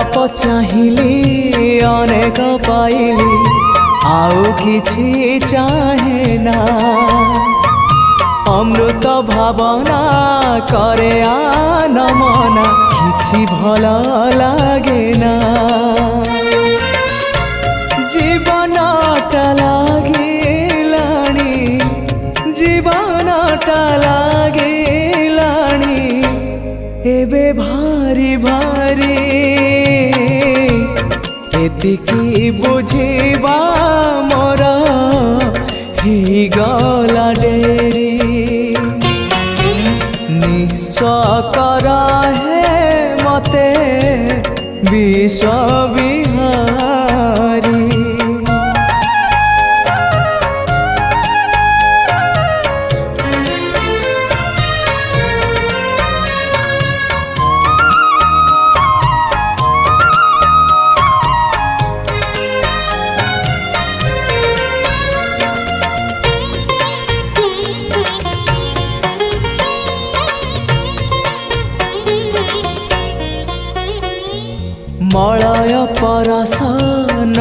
अलाप चाहिली अनेक पाइली आउ किछि चाहे ना अमृत भावना करे आनमना किछि भल लागे ना जीवनटा लागिलाणी जीवनटा लागिलाणी एबे भारी भारी एतिकी बुझिबा मोर ही गला डेरी निस्व कर है मते विश्व विहारी मलय परस न